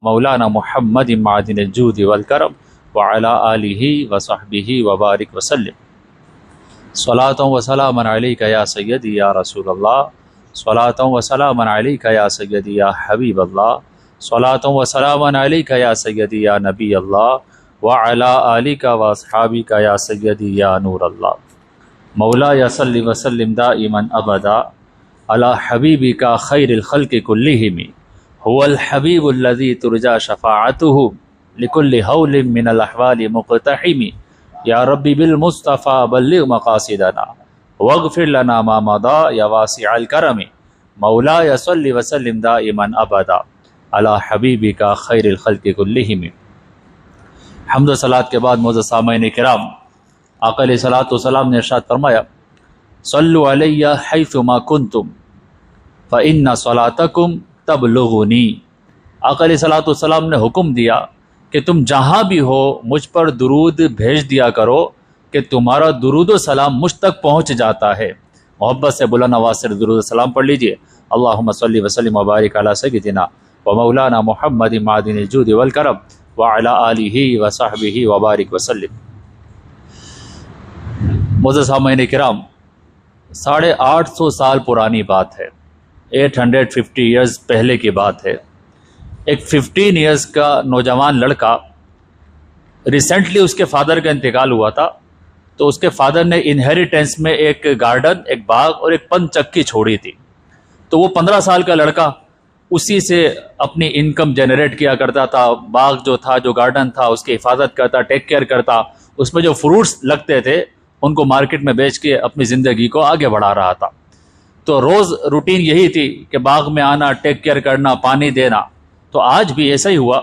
مولانا محمد معدن الجود والکرم وعلی آلہ وصحبہ وبارک وسلم۔ صلاۃ و سلام علیک یا سیدی یا رسول اللہ، صلاۃ و سلام علیک یا سیدی یا حبیب اللہ، صلاۃ و سلام علیک یا سیدی یا نبی اللہ وعلی آلک واصحابک یا سیدی یا نور اللہ۔ مولا یا صلی وسلم دائما ابدا علی حبیبک خیر الخلق کلہم، هو الحبیب الذی ترجى شفاعته لكل حول من الاحوال مقتحم، یا ربی بالمصطفى بلغ مقاصدنا واغفر لنا ما مضى یا واسع الکرم، مولا یا صلی وسلم دائما ابدا علی حبیبک خیر الخلق کلہم۔ حمد و صلات کے بعد معزز سامعین کرام، آقا علیہ الصلوۃ والسلام نے ارشاد فرمایا صلوا علی حیثما کنتم فإن صلاتکم تبلغنی۔ آقا علیہ الصلوۃ والسلام نے حکم دیا کہ تم جہاں بھی ہو مجھ پر درود بھیج دیا کرو کہ تمہارا درود و سلام مجھ تک پہنچ جاتا ہے۔ محبت سے بلند آواز سے درود و سلام پڑھ لیجئے۔ اللہم صلی وسلم وبارک علی سیدنا و مولانا محمد معدن الجود والکرم وعلی آلہ وصحبہ وبارک وسلم۔ معزز سامعین کرام، 850 سال پرانی بات ہے، 850 ایئرز پہلے کی بات ہے۔ ایک 15 ایئرز کا نوجوان لڑکا، ریسنٹلی اس کے فادر کا انتقال ہوا تھا، تو اس کے فادر نے انہیریٹنس میں ایک گارڈن، ایک باغ اور ایک پن چکی چھوڑی تھی۔ تو وہ 15 سال کا لڑکا اسی سے اپنی انکم جنریٹ کیا کرتا تھا۔ باغ جو تھا، جو گارڈن تھا، اس کی حفاظت کرتا، ٹیک کیئر کرتا، اس میں جو فروٹس لگتے تھے ان کو مارکیٹ میں بیچ کے اپنی زندگی کو آگے بڑھا رہا تھا۔ تو روز روٹین یہی تھی کہ باغ میں آنا، ٹیک کیئر کرنا، پانی دینا۔ تو آج بھی ایسا ہی ہوا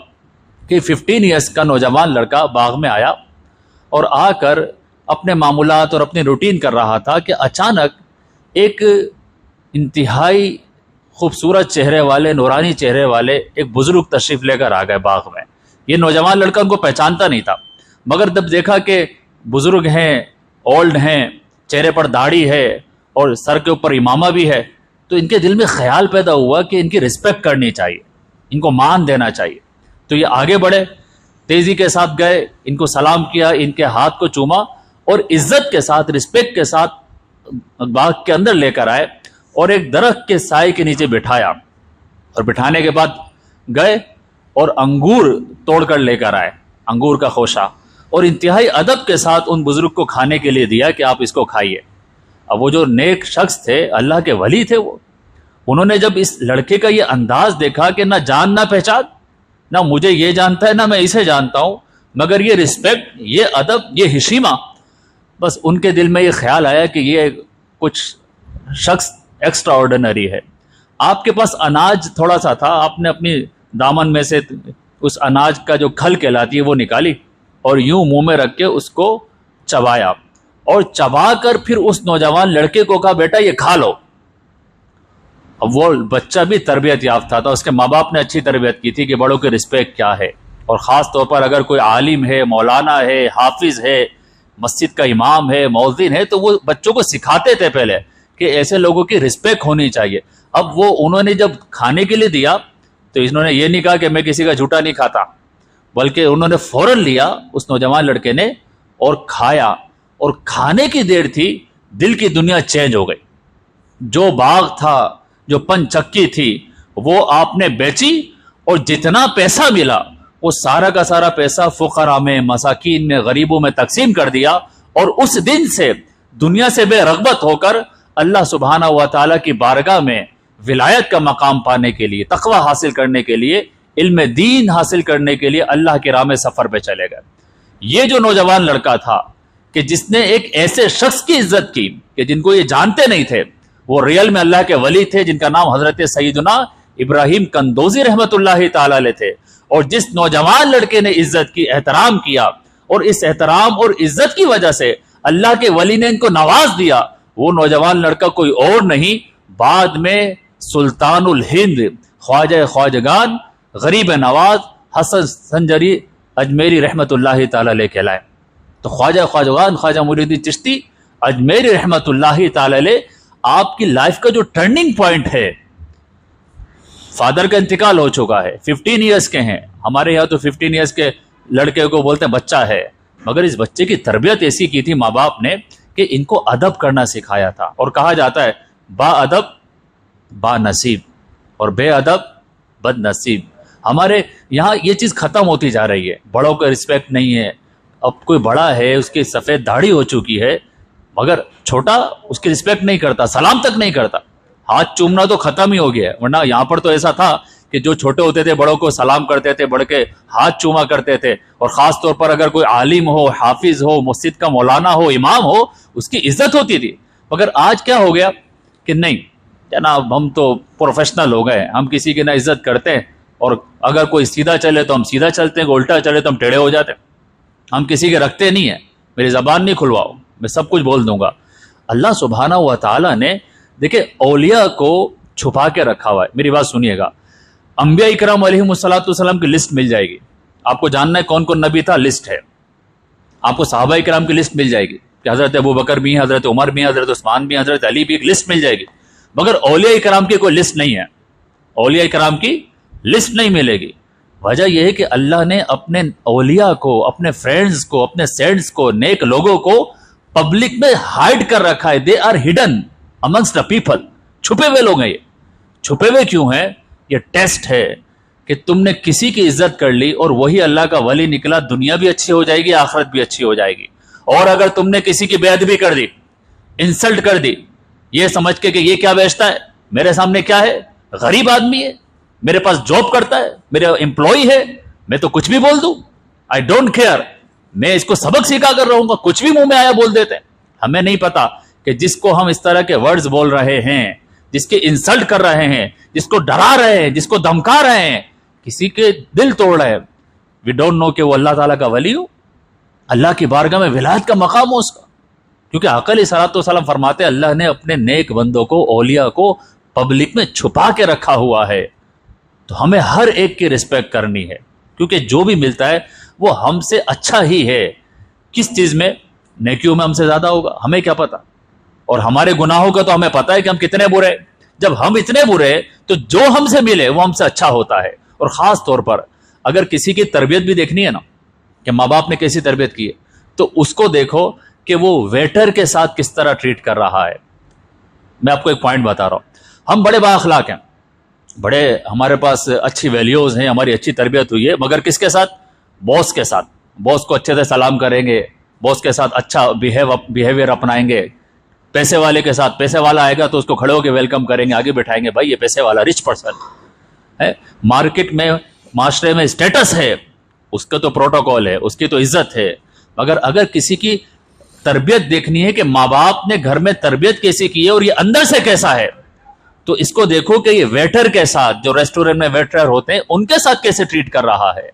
کہ 15 ایئرس کا نوجوان لڑکا باغ میں آیا اور آ کر اپنے معمولات اور اپنی روٹین کر رہا تھا کہ اچانک ایک انتہائی خوبصورت چہرے والے، نورانی چہرے والے ایک بزرگ تشریف لے کر آ گئے باغ میں۔ یہ نوجوان لڑکا ان کو پہچانتا نہیں تھا، مگر جب دیکھا کہ بزرگ ہیں، اولڈ ہیں، چہرے پر داڑھی ہے اور سر کے اوپر امامہ بھی ہے، تو ان کے دل میں خیال پیدا ہوا کہ ان کی رسپیکٹ کرنی چاہیے، ان کو مان دینا چاہیے۔ تو یہ آگے بڑھے، تیزی کے ساتھ گئے، ان کو سلام کیا، ان کے ہاتھ کو چوما اور عزت کے ساتھ، رسپیکٹ کے ساتھ باغ کے اندر لے کر آئے اور ایک درخت کے سائے کے نیچے بٹھایا، اور بٹھانے کے بعد گئے اور انگور توڑ کر لے کر آئے، انگور کا خوشہ، اور انتہائی ادب کے ساتھ ان بزرگ کو کھانے کے لیے دیا کہ آپ اس کو کھائیے۔ اب وہ جو نیک شخص تھے، اللہ کے ولی تھے، وہ انہوں نے جب اس لڑکے کا یہ انداز دیکھا کہ نہ جان نہ پہچان، نہ مجھے یہ جانتا ہے نہ میں اسے جانتا ہوں، مگر یہ رسپیکٹ، یہ ادب، یہ حشیمہ، بس ان کے دل میں یہ خیال آیا کہ یہ کچھ شخص ایکسٹرا آرڈنری ہے۔ آپ کے پاس اناج تھوڑا سا تھا، آپ نے اپنی دامن میں سے اس اناج کا جو کھل کہلاتی ہے وہ نکالی اور یوں منہ میں رکھ کے اس کو چبایا، اور چبا کر پھر اس نوجوان لڑکے کو کہا بیٹا یہ کھا لو۔ اب وہ بچہ بھی تربیت یافتہ تھا، اس کے ماں باپ نے اچھی تربیت کی تھی کہ بڑوں کی رسپیکٹ کیا ہے، اور خاص طور پر اگر کوئی عالم ہے، مولانا ہے، حافظ ہے، مسجد کا امام ہے، مؤذن ہے، تو وہ بچوں کو سکھاتے تھے پہلے کہ ایسے لوگوں کی رسپیکٹ ہونی چاہیے۔ اب وہ انہوں نے جب کھانے کے لیے دیا تو انہوں نے یہ نہیں کہا کہ میں کسی کا جھوٹا نہیں کھاتا، بلکہ انہوں نے فوراً لیا اس نوجوان لڑکے نے اور کھایا، اور کھانے کی دیر تھی دل کی دنیا چینج ہو گئی۔ جو باغ تھا، جو پن چکی تھی، وہ آپ نے بیچی اور جتنا پیسہ ملا وہ سارا کا سارا پیسہ فقراء میں، مساکین میں، غریبوں میں تقسیم کر دیا، اور اس دن سے دنیا سے بے رغبت ہو کر اللہ سبحانہ و تعالیٰ کی بارگاہ میں ولایت کا مقام پانے کے لیے، تقوی حاصل کرنے کے لیے، علم دین حاصل کرنے کے لیے اللہ کی راہ میں سفر پہ چلے گئے۔ یہ جو نوجوان لڑکا تھا کہ جس نے ایک ایسے شخص کی عزت کی کہ جن کو یہ جانتے نہیں تھے، وہ ریئل میں اللہ کے ولی تھے، جن کا نام حضرت سیدنا ابراہیم کندوزی رحمت اللہ تعالی علیہ تھے، اور جس نوجوان لڑکے نے عزت کی، احترام کیا، اور اس احترام اور عزت کی وجہ سے اللہ کے ولی نے ان کو نواز دیا، وہ نوجوان لڑکا کوئی اور نہیں، بعد میں سلطان الہند، خواجہ خواجگان، غریب نواز حسن سنجری اجمیری رحمت اللہ تعالی علیہ کہلائے۔ تو خواجہ خواجگان، خواجہ معین الدین چشتی اجمیری رحمت اللہ تعالی علیہ، آپ کی لائف کا جو ٹرننگ پوائنٹ ہے، فادر کا انتقال ہو چکا ہے, 15 ایئرس کے ہیں. ہمارے یہاں تو 15 ایئرس کے لڑکے کو بولتے ہیں بچہ ہے, مگر اس بچے کی تربیت ایسی کی تھی ماں باپ نے کہ ان کو ادب کرنا سکھایا تھا. اور کہا جاتا ہے با ادب با نصیب اور بے ادب بد نصیب. ہمارے یہاں یہ چیز ختم ہوتی جا رہی ہے, بڑوں کا رسپیکٹ نہیں ہے. اب کوئی بڑا ہے, اس کی سفید داڑھی ہو چکی ہے, مگر چھوٹا اس کی رسپیکٹ نہیں کرتا, سلام تک نہیں کرتا. ہاتھ چومنا تو ختم ہی ہو گیا ہے, ورنہ یہاں پر تو ایسا تھا کہ جو چھوٹے ہوتے تھے بڑوں کو سلام کرتے تھے, بڑھ کے ہاتھ چوما کرتے تھے. اور خاص طور پر اگر کوئی عالم ہو, حافظ ہو, مسجد کا مولانا ہو, امام ہو, اس کی عزت ہوتی تھی. مگر آج کیا ہو گیا کہ نہیں جناب, ہم تو پروفیشنل ہو گئے, ہم کسی کی نہ عزت کرتے ہیں, اور اگر کوئی سیدھا چلے تو ہم سیدھا چلتے ہیں, الٹا چلے تو ہم ٹیڑھے ہو جاتے ہیں, ہم کسی کے رکھتے نہیں ہیں. میری زبان نہیں کھلواؤ, میں سب کچھ بول دوں گا. اللہ سبحانہ و تعالیٰ نے دیکھیں اولیاء کو چھپا کے رکھا ہوا ہے. میری بات سنیے گا, انبیاء اکرام علیہم الصلوۃ والسلام کی لسٹ مل جائے گی. آپ کو جاننا ہے کون کون نبی تھا, لسٹ ہے. آپ کو صحابہ اکرام کی لسٹ مل جائے گی کہ حضرت ابو بکر بھی ہیں, حضرت عمر بھی ہیں, حضرت عثمان بھی ہیں, حضرت علی بھی, ایک لسٹ مل جائے گی. مگر اولیاء اکرام کی کوئی لسٹ نہیں ہے, اولیاء اکرام کی لسٹ نہیں ملے گی. وجہ یہ ہے کہ اللہ نے اپنے اولیاء کو, اپنے فرینڈز کو, اپنے سینٹس کو, نیک لوگوں کو پبلک میں ہائڈ کر رکھا ہے. They are hidden amongst the people. چھپے ہوئے لوگ ہیں یہ. چھپے ہوئے کیوں ہیں؟ یہ ٹیسٹ ہے کہ تم نے کسی کی عزت کر لی اور وہی اللہ کا ولی نکلا, دنیا بھی اچھی ہو جائے گی, آخرت بھی اچھی ہو جائے گی. اور اگر تم نے کسی کی بے ادبی کر دی, انسلٹ کر دی, یہ سمجھ کے کہ یہ کیا بیچتا ہے, میرے سامنے کیا ہے, غریب آدمی ہے, میرے پاس جاب کرتا ہے, میرا امپلائی ہے, میں تو کچھ بھی بول دوں, آئی ڈونٹ کیئر, میں اس کو سبق سکھا کر رہوں گا, کچھ بھی منہ میں آیا بول دیتے ہیں. ہمیں نہیں پتا کہ جس کو ہم اس طرح کے ورڈز بول رہے ہیں, جس کے انسلٹ کر رہے ہیں, جس کو ڈرا رہے ہیں, جس کو دھمکا رہے ہیں, کسی کے دل توڑ رہے ہیں, وی ڈونٹ نو کہ وہ اللہ تعالیٰ کا ولی ہو, اللہ کی بارگاہ میں ولایت کا مقام ہو اس کا. کیونکہ آقا علیہ الصلوۃ والسلام فرماتے اللہ نے اپنے نیک بندوں کو, اولیاء کو پبلک میں چھپا کے رکھا ہوا ہے. تو ہمیں ہر ایک کی رسپیکٹ کرنی ہے, کیونکہ جو بھی ملتا ہے وہ ہم سے اچھا ہی ہے. کس چیز میں؟ نیکیوں میں ہم سے زیادہ ہوگا, ہمیں کیا پتا. اور ہمارے گناہوں کا تو ہمیں پتا ہے کہ ہم کتنے برے. جب ہم اتنے برے تو جو ہم سے ملے وہ ہم سے اچھا ہوتا ہے. اور خاص طور پر اگر کسی کی تربیت بھی دیکھنی ہے نا, کہ ماں باپ نے کیسی تربیت کی ہے, تو اس کو دیکھو کہ وہ ویٹر کے ساتھ کس طرح ٹریٹ کر رہا ہے. میں آپ کو ایک پوائنٹ بتا رہا ہوں, ہم بڑے با اخلاق ہیں, بڑے ہمارے پاس اچھی ویلیوز ہیں, ہماری اچھی تربیت ہوئی ہے, مگر کس کے ساتھ؟ باس کے ساتھ. باس کو اچھے سے سلام کریں گے, باس کے ساتھ اچھا بیہیویئر اپنائیں گے. پیسے والے کے ساتھ, پیسے والا آئے گا تو اس کو کھڑے ہو کے ویلکم کریں گے, آگے بٹھائیں گے, بھائی یہ پیسے والا رچ پرسن ہے. مارکیٹ میں, معاشرے میں اسٹیٹس ہے, اس کا تو پروٹوکول ہے, اس کی تو عزت ہے. مگر اگر کسی کی تربیت دیکھنی ہے کہ ماں باپ نے گھر میں تربیت کیسی کی ہے اور یہ اندر سے کیسا ہے, تو اس کو دیکھو کہ یہ ویٹر کے ساتھ, جو ریسٹورینٹ میں ویٹر ہوتے ہیں ان کے ساتھ کیسے ٹریٹ کر رہا ہے,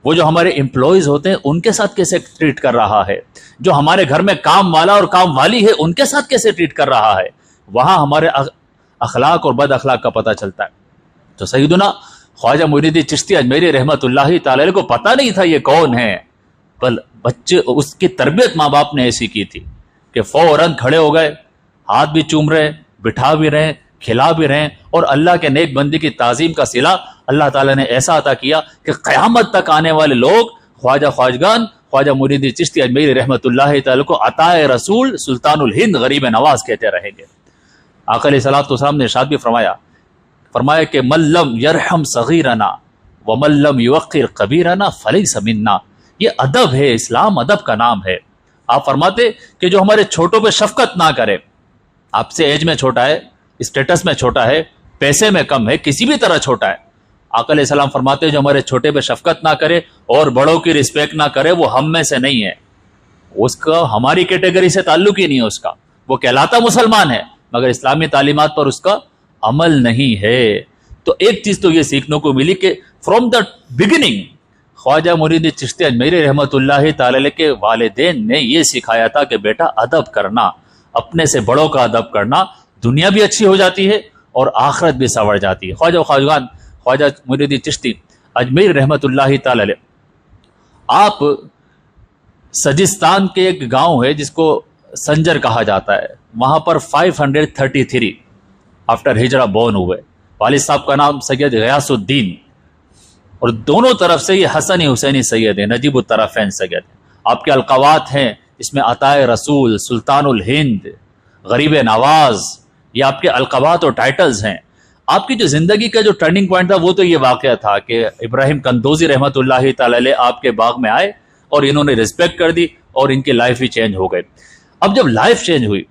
وہ جو ہمارے امپلائیز ہوتے ہیں ان کے ساتھ کیسے ٹریٹ کر رہا ہے, جو ہمارے گھر میں کام والا اور کام والی ہے ان کے ساتھ کیسے ٹریٹ کر رہا ہے. وہاں ہمارے اخلاق اور بد اخلاق کا پتہ چلتا ہے. تو سیدنا خواجہ معین الدین چشتی اجمیری رحمۃ اللہ تعالی علیہ کو پتہ نہیں تھا یہ کون ہے, بل بچے اس کی تربیت ماں باپ نے ایسی کی تھی کہ فوراً کھڑے ہو گئے, ہاتھ بھی چوم رہے, بٹھا بھی رہے, کھلا بھی رہے, اور اللہ کے نیک بندی کی تعظیم کا صلہ اللہ تعالیٰ نے ایسا عطا کیا کہ قیامت تک آنے والے لوگ خواجہ خواجگان خواجہ معین الدین چشتی اجمیری رحمۃ اللہ تعالی کو عطائے رسول سلطان الہند غریب نواز کہتے رہیں گے. آقا علیہ الصلوۃ والسلام نے ارشاد بھی فرمایا کہ من لم یرحم صغیرنا ومن لم یوقر کبیرنا فلیس منا. یہ ادب ہے, اسلام ادب کا نام ہے. آپ فرماتے کہ جو ہمارے چھوٹوں پہ شفقت نہ کرے, آپ سے ایج میں چھوٹا ہے, اسٹیٹس میں چھوٹا ہے, پیسے میں کم ہے, کسی بھی طرح چھوٹا ہے, آقا علیہ السلام فرماتے جو ہمارے چھوٹے پہ شفقت نہ کرے اور بڑوں کی رسپیکٹ نہ کرے وہ ہم میں سے نہیں ہے. اس کا ہماری کیٹیگری سے تعلق ہی نہیں ہے, اس کا وہ کہلاتا مسلمان ہے مگر اسلامی تعلیمات پر اس کا عمل نہیں ہے. تو ایک چیز تو یہ سیکھنے کو ملی کہ فرام دا بگننگ خواجہ معین الدین چشتی اجمیری رحمۃ اللہ تعالی کے والدین نے یہ سکھایا تھا کہ بیٹا ادب کرنا, اپنے سے بڑوں کا ادب کرنا, دنیا بھی اچھی ہو جاتی ہے اور آخرت بھی سنور جاتی ہے. خواجہ خواجگان خواجہ معین الدین چشتی اجمیری رحمۃ اللہ تعالی علیہ, آپ سجستان کے ایک گاؤں ہے جس کو سنجر کہا جاتا ہے, وہاں پر 533 آفٹر ہجرہ بورن ہوئے. والد صاحب کا نام سید غیاث الدین، اور دونوں طرف سے یہ حسنی حسینی سید ہیں، نجیب الطرفین سید ہیں۔ آپ کے القابات ہیں اس میں عطائے رسول، سلطان الہند، غریب نواز، یہ آپ کے القابات اور ٹائٹلز ہیں۔ آپ کی جو زندگی کا جو ٹرننگ پوائنٹ تھا وہ تو یہ واقعہ تھا کہ ابراہیم قندوزی رحمۃ اللہ تعالی علیہ آپ کے باغ میں آئے اور انہوں نے رسپیکٹ کر دی اور ان کی لائف ہی چینج ہو گئی۔ اب جب لائف چینج ہوئی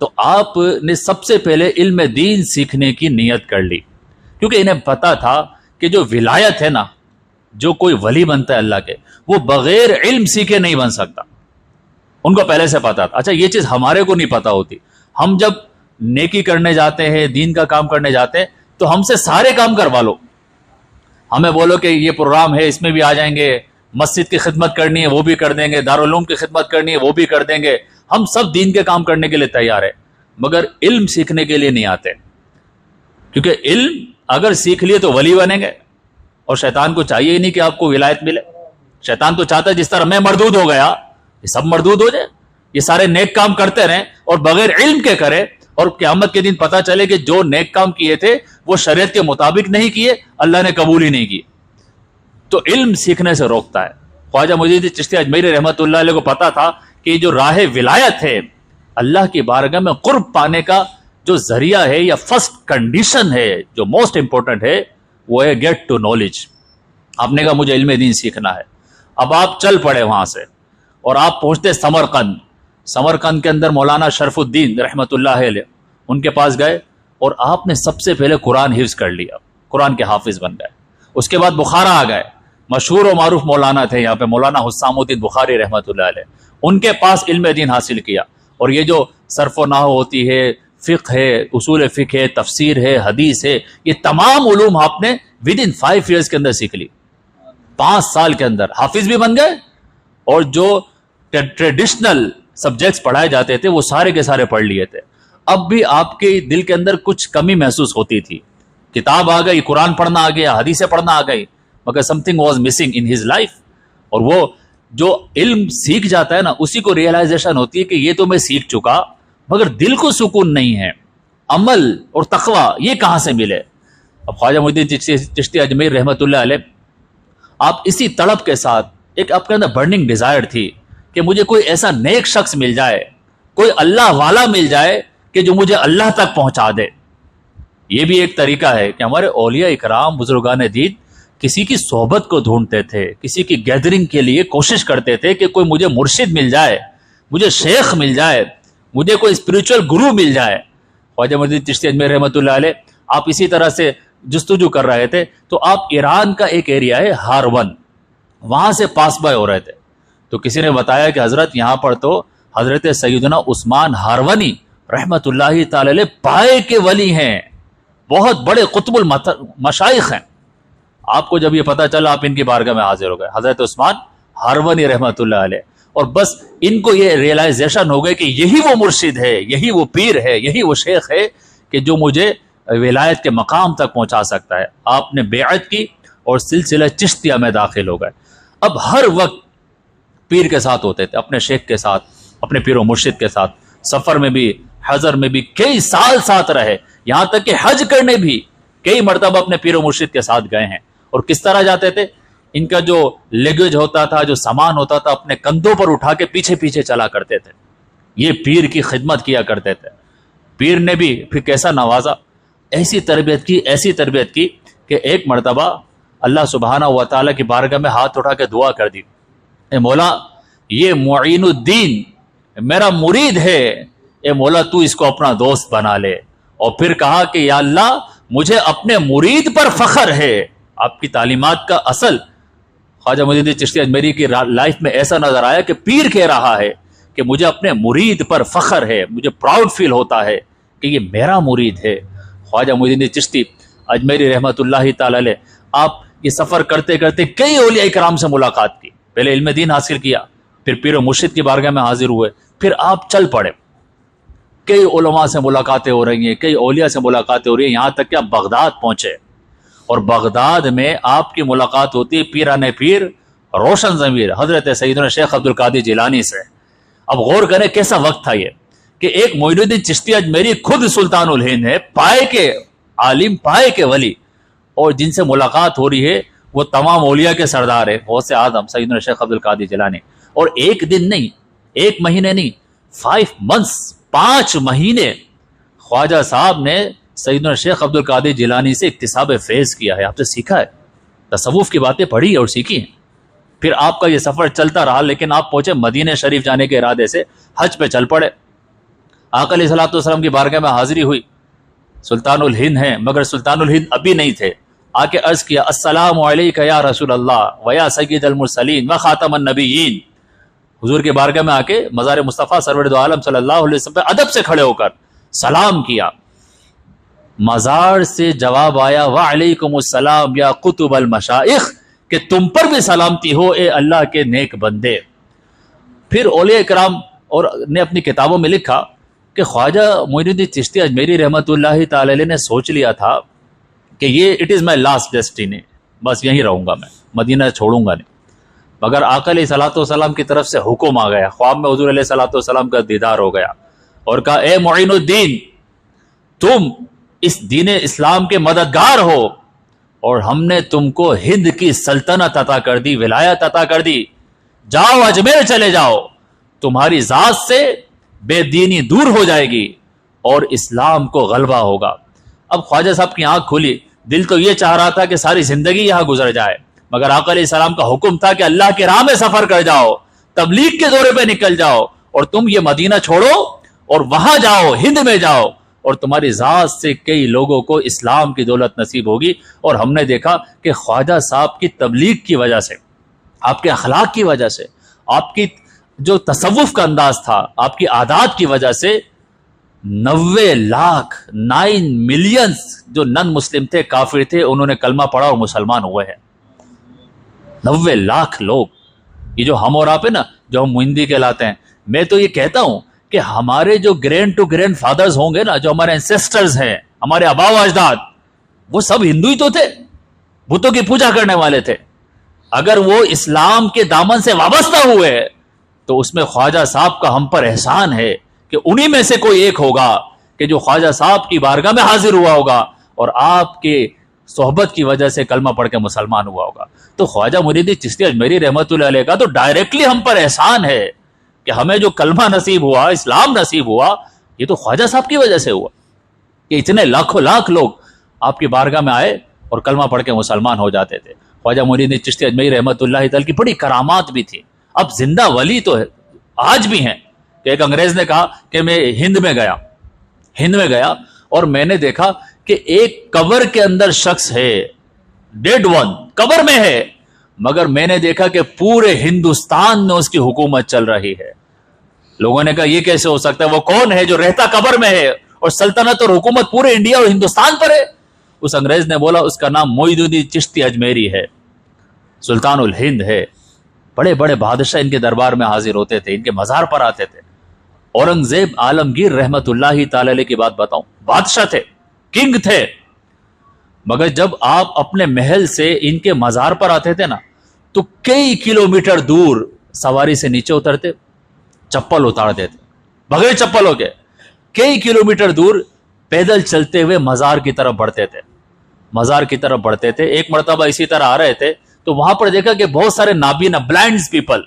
تو آپ نے سب سے پہلے علم دین سیکھنے کی نیت کر لی، کیونکہ انہیں پتا تھا کہ جو ولایت ہے نا، جو کوئی ولی بنتا ہے اللہ کے، وہ بغیر علم سیکھے نہیں بن سکتا۔ ان کو پہلے سے پتا تھا۔ اچھا، یہ چیز ہمارے کو نہیں پتا ہوتی۔ ہم جب نیکی کرنے جاتے ہیں، دین کا کام کرنے جاتے ہیں، تو ہم سے سارے کام کروا لو، ہمیں بولو کہ یہ پروگرام ہے اس میں بھی آ جائیں گے، مسجد کی خدمت کرنی ہے وہ بھی کر دیں گے، دارالعلوم کی خدمت کرنی ہے وہ بھی کر دیں گے، ہم سب دین کے کام کرنے کے لیے تیار ہیں، مگر علم سیکھنے کے لیے نہیں آتے، کیونکہ علم اگر سیکھ لیے تو ولی بنیں گے، اور شیطان کو چاہیے ہی نہیں کہ آپ کو ولایت ملے۔ شیطان تو چاہتا ہے جس طرح میں مردود ہو گیا یہ سب مردود ہو جائے، یہ سارے نیک کام کرتے رہیں اور بغیر علم کے کرے، اور قیامت کے دن پتا چلے کہ جو نیک کام کیے تھے وہ شریعت کے مطابق نہیں کیے، اللہ نے قبول ہی نہیں کیے۔ تو علم سیکھنے سے روکتا ہے۔ خواجہ معین الدین چشتی اجمیری رحمۃ اللہ علیہ کو پتا تھا کہ جو راہ ولایت ہے، اللہ کی بارگاہ میں قرب پانے کا جو ذریعہ ہے یا فرسٹ کنڈیشن ہے جو موسٹ امپورٹنٹ ہے، وہ ہے گیٹ ٹو نالج۔ آپ نے کہا مجھے علم دین سیکھنا ہے۔ اب آپ چل پڑے وہاں سے اور آپ پہنچتے سمرقند۔ سمرقند کے اندر مولانا شرف الدین رحمۃ اللہ علیہ ان کے پاس گئے اور آپ نے سب سے پہلے قرآن حفظ کر لیا، قرآن کے حافظ بن گئے۔ اس کے بعد بخارا آ گئے، مشہور و معروف مولانا تھے یہاں پہ مولانا حسام الدین بخاری رحمۃ اللہ علیہ، ان کے پاس علم دین حاصل کیا، اور یہ جو صرف و نحو ہوتی ہے، فقہ ہے، اصول فقہ ہے، تفسیر ہے، حدیث ہے، یہ تمام علوم آپ نے ود ان 5 ایئرس کے اندر سیکھ لی۔ 5 سال کے اندر حافظ بھی بن گئے، اور جو ٹریڈیشنل سبجیکٹس پڑھائے جاتے تھے وہ سارے کے سارے پڑھ لیے تھے۔ اب بھی آپ کے دل کے اندر کچھ کمی محسوس ہوتی تھی، کتاب آ گئی، قرآن پڑھنا آ گیا، حدیثیں پڑھنا آ گئی، مگر some thing was missing in his life. اور وہ جو علم سیکھ جاتا ہے نا، اسی کو ریئلائزیشن ہوتی ہے کہ یہ تو میں سیکھ چکا، مگر دل کو سکون نہیں ہے، عمل اور تقوی یہ کہاں سے ملے؟ اب خواجہ معین الدین چشتی اجمیر رحمۃ اللہ علیہ، آپ اسی تڑپ کے ساتھ، ایک آپ کے اندر برننگ ڈیزائر تھی کہ مجھے کوئی ایسا نیک شخص مل جائے، کوئی اللہ والا مل جائے کہ جو مجھے اللہ تک پہنچا دے۔ یہ بھی ایک طریقہ ہے کہ ہمارے اولیاء اکرام بزرگان دین کسی کی صحبت کو ڈھونڈتے تھے، کسی کی گیدرنگ کے لیے کوشش کرتے تھے کہ کوئی مجھے مرشد مل جائے، مجھے شیخ مل جائے، مجھے کوئی اسپریچول گرو مل جائے۔ خواجہ معین الدین چشتی اجمیر رحمۃ اللہ علیہ، آپ اسی طرح سے جستجو کر رہے تھے، تو آپ ایران کا ایک ایریا ہے ہارون، وہاں سے پاس بائی ہو رہے تھے، تو کسی نے بتایا کہ حضرت یہاں پر تو حضرت سیدنا عثمان ہارونی رحمت اللہ تعالی علیہ پائے کے ولی ہیں، بہت بڑے قطب المشائخ ہیں۔ آپ کو جب یہ پتا چلا آپ ان کی بارگاہ میں حاضر ہو گئے، حضرت عثمان ہارونی رحمت اللہ علیہ، اور بس ان کو یہ ریئلائزیشن ہو گئی کہ یہی وہ مرشد ہے، یہی وہ پیر ہے، یہی وہ شیخ ہے کہ جو مجھے ولایت کے مقام تک پہنچا سکتا ہے۔ آپ نے بیعت کی اور سلسلہ چشتیہ میں داخل ہو گئے۔ اب ہر وقت پیر کے ساتھ ہوتے تھے، اپنے شیخ کے ساتھ، اپنے پیر و مرشد کے ساتھ، سفر میں بھی، حضر میں بھی کئی سال ساتھ رہے، یہاں تک کہ حج کرنے بھی کئی مرتبہ اپنے پیر و مرشد کے ساتھ گئے ہیں۔ اور کس طرح جاتے تھے؟ ان کا جو لیگیج ہوتا تھا، جو سامان ہوتا تھا، اپنے کندھوں پر اٹھا کے پیچھے پیچھے چلا کرتے تھے، یہ پیر کی خدمت کیا کرتے تھے۔ پیر نے بھی پھر کیسا نوازا، ایسی تربیت کی کہ ایک مرتبہ اللہ سبحانہ و تعالیٰ کی بارگاہ میں ہاتھ اٹھا کے دعا کر دی، اے مولا یہ معین الدین میرا مرید ہے، اے مولا تو اس کو اپنا دوست بنا لے۔ اور پھر کہا کہ یا اللہ مجھے اپنے مرید پر فخر ہے۔ آپ کی تعلیمات کا اصل خواجہ معین الدین چشتی اجمیری کی لائف میں ایسا نظر آیا کہ پیر کہہ رہا ہے کہ مجھے اپنے مرید پر فخر ہے، مجھے پراؤڈ فیل ہوتا ہے کہ یہ میرا مرید ہے۔ خواجہ معین الدین چشتی اجمیری رحمت اللہ تعالی علیہ، آپ یہ سفر کرتے کرتے کئی اولیاء کرام سے ملاقات کی، پہلے علم دین حاصل کیا، پھر پیر و مرشد کی بارگاہ میں حاضر ہوئے، پھر آپ چل پڑے، کئی علماء سے ملاقاتیں ہو رہی ہیں، کئی اولیاء سے ملاقاتیں ہو رہی ہیں، یہاں تک کہ آپ بغداد پہنچے، اور بغداد میں آپ کی ملاقات ہوتی ہے پیران پیر روشن ضمیر حضرت سیدنا شیخ عبد القادر جیلانی سے۔ اب غور کریں کیسا وقت تھا یہ کہ ایک معین الدین چشتی اجمیری خود سلطان الہند ہے، پائے کے عالم پائے کے ولی اور جن سے ملاقات ہو رہی ہے وہ تمام اولیاء کے سردار ہے غوث اعظم سیدنا شیخ عبد القادر جیلانی. اور ایک دن نہیں، ایک مہینے نہیں، 5 months 5 مہینے خواجہ صاحب نے سیدنا شیخ عبد القادر جیلانی سے اکتساب فیض کیا ہے. آپ سے سیکھا ہے، تصوف کی باتیں پڑھی اور سیکھی ہیں. پھر آپ کا یہ سفر چلتا رہا، لیکن آپ پہنچے مدینہ شریف جانے کے ارادے سے، حج پہ چل پڑے. آقا علیہ الصلوۃ والسلام کی بارگاہ میں حاضری ہوئی. سلطان الہند ہیں مگر سلطان الہند ابھی نہیں تھے. آ کے عرض کیا السلام علیکہ یا رسول اللہ و یا سید المرسلین و خاتم النبیین. حضور کے بارگاہ میں آ کے مزار مصطفیٰ سرور دو عالم صلی اللہ علیہ وسلم پہ ادب سے کھڑے ہو کر سلام کیا. مزار سے جواب آیا وعلیکم السلام یا قطب المشائخ، کہ تم پر بھی سلامتی ہو اے اللہ کے نیک بندے. پھر اولیاء کرام اور نے اپنی کتابوں میں لکھا کہ خواجہ معین الدین چشتی اجمیری رحمۃ اللہ تعالی علیہ نے سوچ لیا تھا کہ یہ it is my last destiny, بس یہیں رہوں گا، میں مدینہ چھوڑوں گا نہیں. مگر آقا علیہ صلاۃ والسلام کی طرف سے حکم آ گیا، خواب میں حضور علیہ صلاۃ والسلام کا دیدار ہو گیا اور کہا اے معین الدین، تم اس دین اسلام کے مددگار ہو اور ہم نے تم کو ہند کی سلطنت عطا کر دی، ولایت عطا کر دی. جاؤ اجمیر چلے جاؤ، تمہاری ذات سے بے دینی دور ہو جائے گی اور اسلام کو غلبہ ہوگا. اب خواجہ صاحب کی آنکھ کھلی. دل تو یہ چاہ رہا تھا کہ ساری زندگی یہاں گزر جائے، مگر آقا علیہ السلام کا حکم تھا کہ اللہ کے راہ میں سفر کر جاؤ، تبلیغ کے دورے پہ نکل جاؤ، اور تم یہ مدینہ چھوڑو اور وہاں جاؤ، ہند میں جاؤ، اور تمہاری ذات سے کئی لوگوں کو اسلام کی دولت نصیب ہوگی. اور ہم نے دیکھا کہ خواجہ صاحب کی تبلیغ کی وجہ سے، آپ کے اخلاق کی وجہ سے، آپ کی جو تصوف کا انداز تھا، آپ کی عادات کی وجہ سے 90 لاکھ 9 ملین جو نن مسلم تھے، کافر تھے، انہوں نے کلمہ پڑھا اور مسلمان ہوئے ہیں. 90 لاکھ لوگ. یہ جو ہم اور آپ ہیں نا، جو ہم مہندی کہلاتے ہیں، میں تو یہ کہتا ہوں کہ ہمارے جو گرینڈ ٹو گرینڈ فادرز ہوں گے نا، جو ہمارے انسیسٹرز ہیں، ہمارے آبا و اجداد، وہ سب ہندو ہی تو تھے، بتوں کی پوجا کرنے والے تھے. اگر وہ اسلام کے دامن سے وابستہ ہوئے تو اس میں خواجہ صاحب کا ہم پر احسان ہے کہ انہی میں سے کوئی ایک ہوگا کہ جو خواجہ صاحب کی بارگاہ میں حاضر ہوا ہوگا اور آپ کے صحبت کی وجہ سے کلمہ پڑھ کے مسلمان ہوا ہوگا. تو خواجہ معین الدین چشتی اجمیری رحمۃ اللہ علیہ کا تو ڈائریکٹلی ہم پر احسان ہے کہ ہمیں جو کلمہ نصیب ہوا، اسلام نصیب ہوا، یہ تو خواجہ صاحب کی وجہ سے ہوا کہ اتنے لاکھوں لاکھ لوگ آپ کی بارگاہ میں آئے اور کلمہ پڑھ کے مسلمان ہو جاتے تھے. خواجہ معین الدین چشتی اجمیری رحمۃ اللہ تعالی کی بڑی کرامات بھی تھی. اب زندہ ولی تو ہے، آج بھی ہیں. کہ ایک انگریز نے کہا کہ میں ہند میں گیا اور میں نے دیکھا کہ ایک قبر کے اندر شخص ہے، ڈیڈ ون قبر میں ہے، مگر میں نے دیکھا کہ پورے ہندوستان میں اس کی حکومت چل رہی ہے. لوگوں نے کہا یہ کیسے ہو سکتا ہے، وہ کون ہے جو رہتا قبر میں ہے اور سلطنت اور حکومت پورے انڈیا اور ہندوستان پر ہے؟ اس انگریز نے بولا اس کا نام معین الدین چشتی اجمیری ہے، سلطان الہند ہے. بڑے بڑے بادشاہ ان کے دربار میں حاضر ہوتے تھے، ان کے مزار پر آتے تھے. اورنگزیب عالمگیر رحمت اللہ تعالی علیہ کی بات بتاؤں، بادشاہ تھے، کنگ تھے، مگر جب آپ اپنے محل سے ان کے مزار پر آتے تھے نا تو کئی کلومیٹر دور سواری سے نیچے اترتے، چپل اتار دیتے، بغیر چپلوں کے کئی کلومیٹر دور پیدل چلتے ہوئے مزار کی طرف بڑھتے تھے. ایک مرتبہ اسی طرح آ رہے تھے تو وہاں پر دیکھا کہ بہت سارے نابینا بلائنڈ پیپل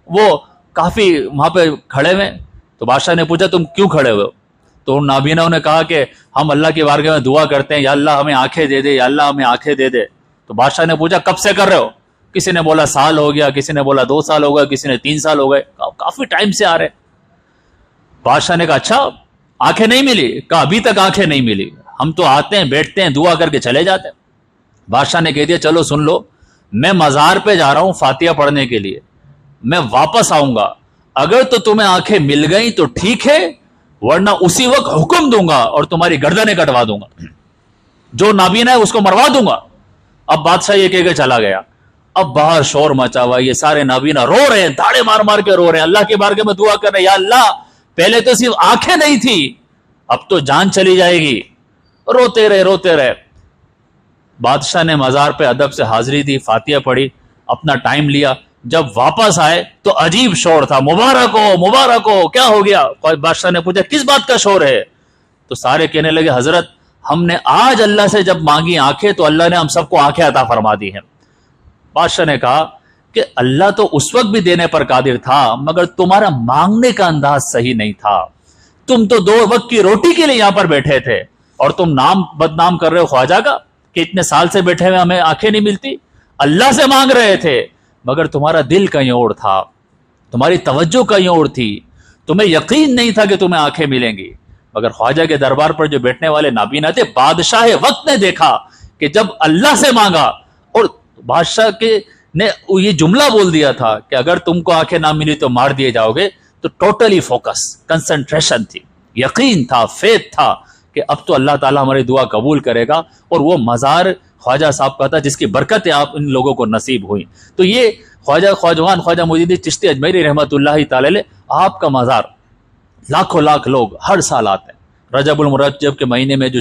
وہ کافی وہاں پہ کھڑے ہوئے. تو بادشاہ نے پوچھا تم کیوں کھڑے ہوئے ہو؟ تو ان نابیناؤں نے کہا کہ ہم اللہ کی بارگاہ میں دعا کرتے ہیں، یا اللہ ہمیں آنکھیں دے دے، یا اللہ ہمیں آنکھیں دے دے. تو بادشاہ نے پوچھا کب سے کر رہے ہو؟ کسی نے بولا سال ہو گیا، کسی نے بولا 2 سال ہو گئے، کسی نے 3 سال ہو گئے، کافی ٹائم سے آ رہے. بادشاہ نے کہا اچھا آنکھیں نہیں ملی؟ کہا ابھی تک آنکھیں نہیں ملی، ہم تو آتے ہیں، بیٹھتے ہیں، دعا کر کے چلے جاتے ہیں. بادشاہ نے کہہ دیا چلو سن لو، میں مزار پہ جا رہا ہوں فاتحہ پڑھنے کے لیے، میں واپس آؤں گا، اگر تو تمہیں آنکھیں مل گئیں تو ٹھیک ہے، ورنہ اسی وقت حکم دوں گا اور تمہاری گردنیں کٹوا دوں گا، جو نابینا ہے اس کو مروا دوں گا. اب بادشاہ یہ کہہ کے چلا گیا. اب باہر شور مچا ہوا، یہ سارے نابینا رو رہے ہیں، داڑے مار مار کے رو رہے ہیں، اللہ کے بارگاہ میں دعا کر رہے ہیں، یا اللہ پہلے تو صرف آنکھیں نہیں تھی، اب تو جان چلی جائے گی. روتے رہے. بادشاہ نے مزار پہ ادب سے حاضری دی، فاتحہ پڑھی، اپنا ٹائم لیا. جب واپس آئے تو عجیب شور تھا، مبارک ہو، کیا ہو گیا؟ بادشاہ نے پوچھا کس بات کا شور ہے؟ تو سارے کہنے لگے حضرت ہم نے آج اللہ سے جب مانگی آنکھیں تو اللہ نے ہم سب کو آنکھیں عطا فرما دی ہیں۔ بادشاہ نے کہا کہ اللہ تو اس وقت بھی دینے پر قادر تھا مگر تمہارا مانگنے کا انداز صحیح نہیں تھا۔ تم تو 2 وقت کی روٹی کے لیے یہاں پر بیٹھے تھے اور تم نام بدنام کر رہے ہو خواجہ کا کہ اتنے سال سے بیٹھے ہوئے ہمیں آنکھیں نہیں ملتی۔ اللہ سے مانگ رہے تھے مگر تمہارا دل کہیں اور تھا، تمہاری توجہ کہیں اور تھی، تمہیں یقین نہیں تھا کہ تمہیں آنکھیں ملیں گی۔ مگر خواجہ کے دربار پر جو بیٹھنے والے نابینا تھے، بادشاہ وقت نے دیکھا کہ جب اللہ سے مانگا، اور بادشاہ کے نے یہ جملہ بول دیا تھا کہ اگر تم کو آنکھیں نہ ملی تو مار دیے جاؤ گے، تو ٹوٹلی فوکس، کنسنٹریشن تھی، یقین تھا، فیتھ تھا کہ اب تو اللہ تعالیٰ ہماری دعا قبول کرے گا، اور وہ مزار خواجہ صاحب کا تھا جس کی برکتیں آپ ان لوگوں کو نصیب ہوئی۔ تو یہ خواجہ معین الدین چشتی اجمیری رحمۃ اللہ تعالی علیہ، آپ کا مزار لاکھوں لاکھ لوگ ہر سال آتے ہیں۔ رجب المرجب کے مہینے میں جو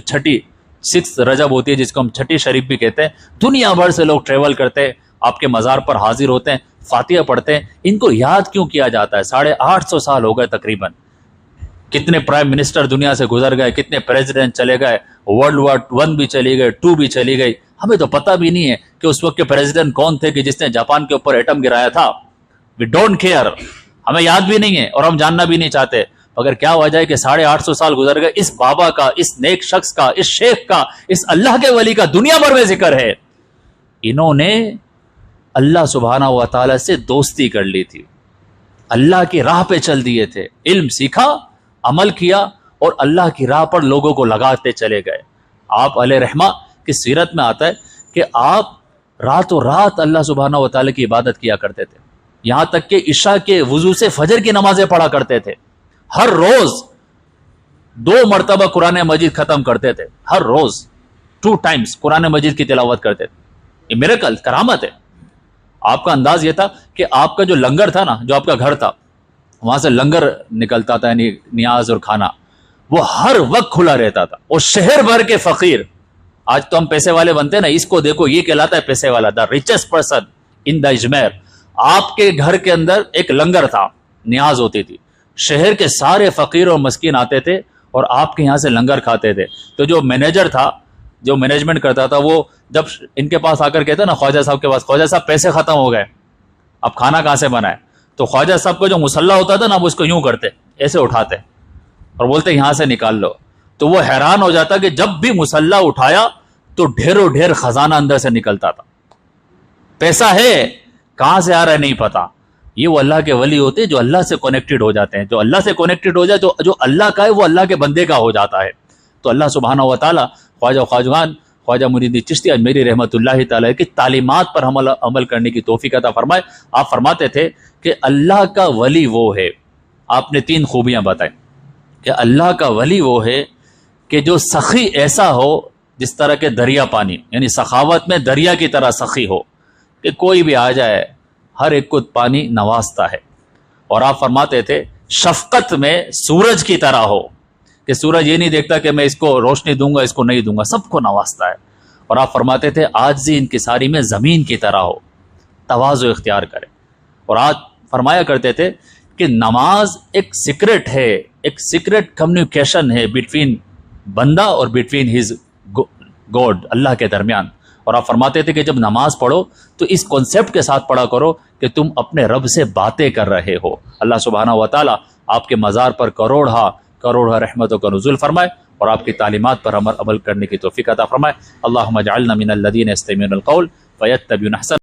6 رجب ہوتی ہے، جس کو ہم چھٹی شریف بھی کہتے ہیں، دنیا بھر سے لوگ ٹریول کرتے ہیں، آپ کے مزار پر حاضر ہوتے ہیں، فاتحہ پڑھتے ہیں۔ ان کو یاد کیوں کیا جاتا ہے؟ 850 سال ہو گئے تقریباً، کتنے پرائم منسٹر دنیا سے گزر گئے، کتنے پریزیڈنٹ چلے گئے، ورلڈ وار 1 بھی چلی گئی، 2 بھی چلی گئی، ہمیں تو پتہ بھی نہیں ہے کہ اس وقت کے پریزیڈنٹ کون تھے کہ جس نے جاپان کے اوپر ایٹم گرایا تھا۔ وی ڈونٹ کیئر، ہمیں یاد بھی نہیں ہے اور ہم جاننا بھی نہیں چاہتے۔ مگر کیا وجہ ہے کہ 850 سال گزر گئے، اس بابا کا، اس نیک شخص کا، اس شیخ کا، اس اللہ کے ولی کا دنیا بھر میں ذکر ہے۔ انہوں نے اللہ سبحانہ و تعالی سے دوستی کر لی تھی، اللہ کی راہ پہ چل دیے تھے، علم سیکھا، عمل کیا، اور اللہ کی راہ پر لوگوں کو لگاتے چلے گئے۔ آپ علیہ رحمہ کی سیرت میں آتا ہے کہ آپ رات و رات اللہ سبحانہ و تعالی کی عبادت کیا کرتے تھے، یہاں تک کہ عشاء کے وضو سے فجر کی نمازیں پڑھا کرتے تھے، ہر روز 2 مرتبہ قرآن مجید ختم کرتے تھے، ہر روز 2 ٹائمز قرآن مجید کی تلاوت کرتے تھے۔ یہ میریکل، کرامت ہے۔ آپ کا انداز یہ تھا کہ آپ کا جو لنگر تھا نا، جو آپ کا گھر تھا، وہاں سے لنگر نکلتا تھا، یعنی نیاز اور کھانا، وہ ہر وقت کھلا رہتا تھا۔ اور شہر بھر کے فقیر، آج تو ہم پیسے والے بنتے ہیں نا، اس کو دیکھو، یہ کہلاتا ہے پیسے والا، دا ریچسٹ پرسن ان دا اجمیر۔ آپ کے گھر کے اندر ایک لنگر تھا، نیاز ہوتی تھی، شہر کے سارے فقیر اور مسکین آتے تھے اور آپ کے یہاں سے لنگر کھاتے تھے۔ تو جو مینیجر تھا، جو مینجمنٹ کرتا تھا، وہ جب ان کے پاس آ کر کہتا نا خواجہ صاحب کے پاس، خواجہ صاحب پیسے ختم ہو گئے، اب کھانا کہاں سے بنائے؟ تو خواجہ صاحب کا جو مسلح ہوتا تھا نا، وہ اس کو یوں کرتے، ایسے اٹھاتے اور بولتے یہاں سے نکال لو۔ تو وہ حیران ہو جاتا کہ جب بھی مسلح اٹھایا تو ڈھیروں ڈھیر خزانہ اندر سے نکلتا تھا، پیسہ ہے، کہاں سے آ رہا ہے نہیں پتا۔ یہ وہ اللہ کے ولی ہوتے جو اللہ سے کنیکٹڈ ہو جاتے ہیں، جو اللہ سے کنیکٹڈ ہو جائے تو جو اللہ کا ہے وہ اللہ کے بندے کا ہو جاتا ہے۔ تو اللہ سبحانہ و تعالیٰ خواجہ معین الدین چشتی اجمیری رحمۃ اللہ تعالی کی تعلیمات پر عمل کرنے کی توفیق عطا فرمائے۔ آپ فرماتے تھے کہ اللہ کا ولی وہ ہے، آپ نے 3 خوبیاں بتائیں کہ اللہ کا ولی وہ ہے کہ جو سخی ایسا ہو جس طرح کے دریا پانی، یعنی سخاوت میں دریا کی طرح سخی ہو کہ کوئی بھی آ جائے ہر ایک کو پانی نوازتا ہے۔ اور آپ فرماتے تھے شفقت میں سورج کی طرح ہو کہ سورج یہ نہیں دیکھتا کہ میں اس کو روشنی دوں گا، اس کو نہیں دوں گا، سب کو نوازتا ہے۔ اور آپ فرماتے تھے عاجزی انکساری میں زمین کی طرح ہو، تواضع اختیار کرے۔ اور آج فرمایا کرتے تھے کہ نماز ایک سیکرٹ ہے، ایک سیکرٹ کمیونیکیشن ہے بٹوین بندہ اور بٹوین ہز گاڈ، اللہ کے درمیان۔ اور آپ فرماتے تھے کہ جب نماز پڑھو تو اس کانسیپٹ کے ساتھ پڑھا کرو کہ تم اپنے رب سے باتیں کر رہے ہو۔ اللہ سبحانہ و تعالیٰ آپ کے مزار پر کروڑا رحمتوں کا نزول فرمائے اور آپ کی تعلیمات پر عمل کرنے کی توفیق عطا فرمائے۔ اللہم اجعلنا من الذین یستمعون القول فیتبعون احسنہ۔